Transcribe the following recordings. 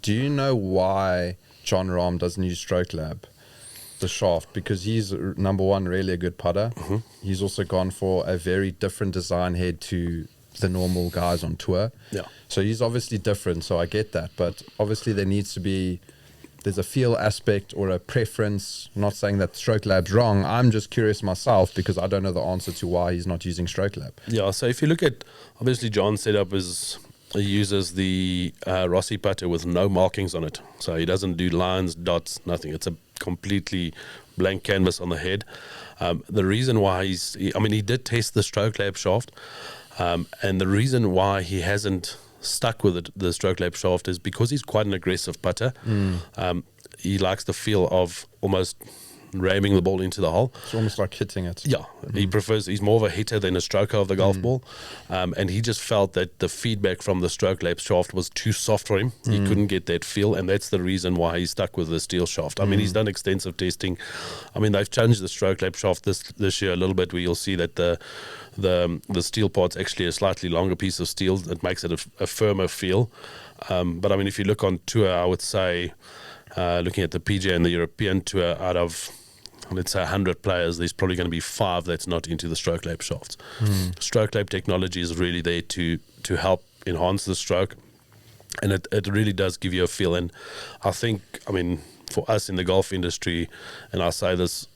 Do you know why Jon Rahm doesn't use Stroke Lab, the shaft? Because he's, number one, really a good putter. Mm-hmm. He's also gone for a very different design head to the normal guys on tour. Yeah. So he's obviously different, so I get that. But obviously there needs to be, there's a feel aspect or a preference. I'm not saying that Stroke Lab's wrong. I'm just curious myself because I don't know the answer to why he's not using Stroke Lab. Yeah, so if you look at, obviously John's setup is, he uses the Rossi putter with no markings on it. So he doesn't do lines, dots, nothing. It's a completely blank canvas on the head. The reason why he did test the Stroke Lab shaft, and the reason why he hasn't stuck with the Stroke Lab shaft is because he's quite an aggressive putter. He likes the feel of almost ramming the ball into the hole. It's almost like hitting it. Yeah, he's more of a hitter than a stroker of the golf ball. And he just felt that the feedback from the Stroke Lab shaft was too soft for him. He couldn't get that feel, and that's the reason why he's stuck with the steel shaft. I mean, he's done extensive testing. I mean, they've changed the Stroke Lab shaft this year a little bit, where you'll see that the steel part's actually a slightly longer piece of steel that makes it a firmer feel. But I mean, if you look on tour, I would say, looking at the PGA and the European Tour, out of, let's say, 100 players, there's probably going to be 5 that's not into the Stroke Lab shafts. Stroke Lab technology is really there to help enhance the stroke, and it really does give you a feel. And I think, I mean, for us in the golf industry, and I say this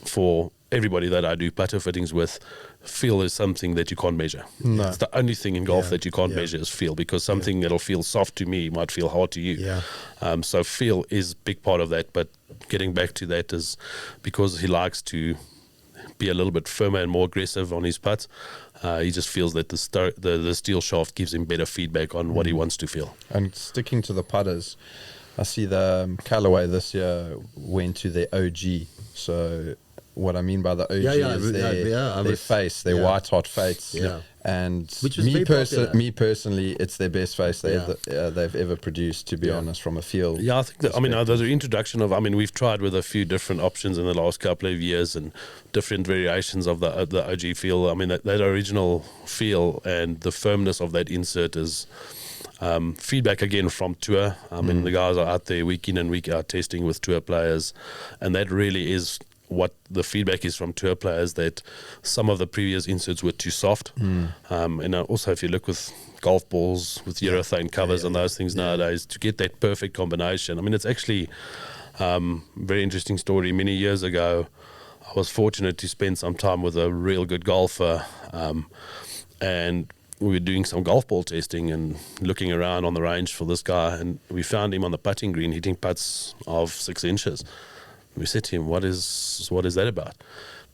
for everybody that I do putter fittings with, feel is something that you can't measure. No. It's the only thing in golf that you can't measure is feel, because something that'll feel soft to me might feel hard to you. So feel is a big part of that. But getting back to that is because he likes to be a little bit firmer and more aggressive on his putts. He just feels that the steel shaft gives him better feedback on what he wants to feel. And sticking to the putters, I see the Callaway this year went to their OG. So what I mean by the OG is their face, their white hot face. And me personally, it's their best face they've ever produced, to be honest, from a feel. Yeah, I think that, I mean, the introduction of, I mean, we've tried with a few different options in the last couple of years and different variations of the OG feel. I mean, that original feel and the firmness of that insert is feedback again from tour. I mean, the guys are out there week in and week out testing with tour players, and that really is what the feedback is from tour players, that some of the previous inserts were too soft. And also, if you look with golf balls with urethane covers and those things nowadays, to get that perfect combination, I mean, it's actually very interesting story. Many years ago, I was fortunate to spend some time with a real good golfer, and we were doing some golf ball testing and looking around on the range for this guy, and we found him on the putting green hitting putts of 6 inches. We said to him, what is that about?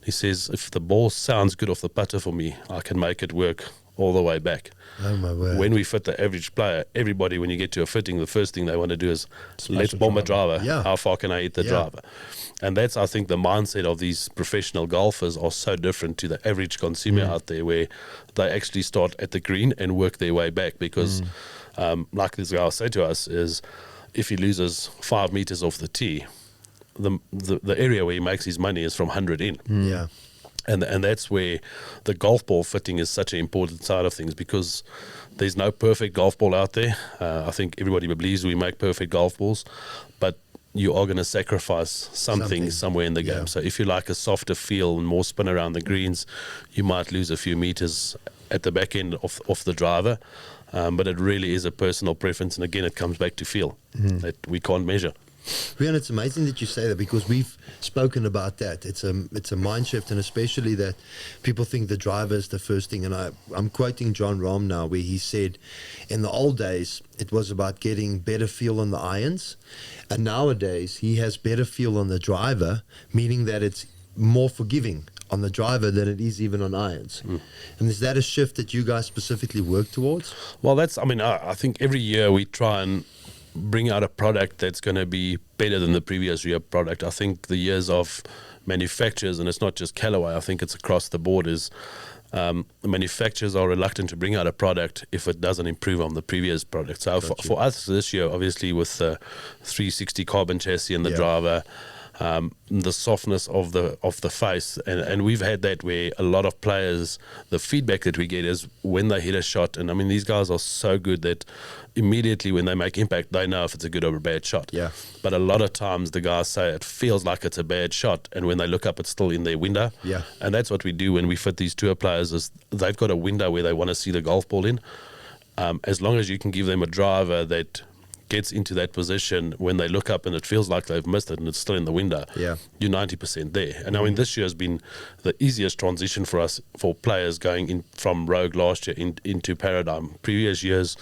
He says, if the ball sounds good off the putter for me, I can make it work all the way back. Oh my word. When we fit the average player, everybody, when you get to a fitting, the first thing they want to do is, let's bomb a driver. How far can I hit the driver? And that's, I think, the mindset of these professional golfers are so different to the average consumer out there, where they actually start at the green and work their way back. Because like this guy said to us, is if he loses 5 meters off the tee, the area where he makes his money is from 100 in. And that's where the golf ball fitting is such an important side of things, because there's no perfect golf ball out there. I think everybody believes we make perfect golf balls, but you are going to sacrifice something somewhere in the game. So if you like a softer feel and more spin around the greens, you might lose a few meters at the back end of the driver. But it really is a personal preference, and again, it comes back to feel that we can't measure. Riaan, it's amazing that you say that, because we've spoken about that. It's a mind shift, and especially that people think the driver is the first thing. And I'm quoting Jon Rahm now, where he said, in the old days, it was about getting better feel on the irons, and nowadays he has better feel on the driver, meaning that it's more forgiving on the driver than it is even on irons. And is that a shift that you guys specifically work towards? Well, that's, I mean, I think every year we try and bring out a product that's going to be better than the previous year product. I think the years of manufacturers, and it's not just Callaway, I think it's across the board, is the manufacturers are reluctant to bring out a product if it doesn't improve on the previous product. So for us this year, obviously with the 360 carbon chassis and the driver, the softness of the face, and we've had that where a lot of players, the feedback that we get is when they hit a shot, and I mean these guys are so good that immediately when they make impact they know if it's a good or a bad shot. Yeah. But a lot of times the guys say it feels like it's a bad shot, and when they look up it's still in their window. Yeah. And that's what we do when we fit these tour players, is they've got a window where they want to see the golf ball in. As long as you can give them a driver that gets into that position when they look up and it feels like they've missed it and it's still in the window, you're 90% there. And I mean, this year has been the easiest transition for us, for players going in from Rogue last year into Paradigm. Previous years,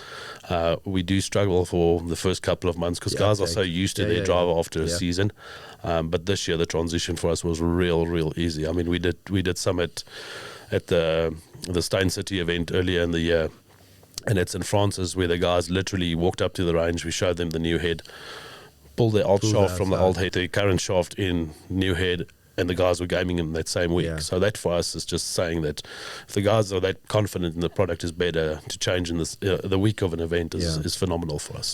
we do struggle for the first couple of months because guys are so used to their driver after a season. But this year, the transition for us was real easy. I mean, we did some at the Stein City event earlier in the year. And it's in Francis where the guys literally walked up to the range. We showed them the new head, pulled their old shaft from the old head, the current shaft in new head, and the guys were gaming in that same week. So that for us is just saying that if the guys are that confident and the product is better, to change in this the week of an event is phenomenal for us.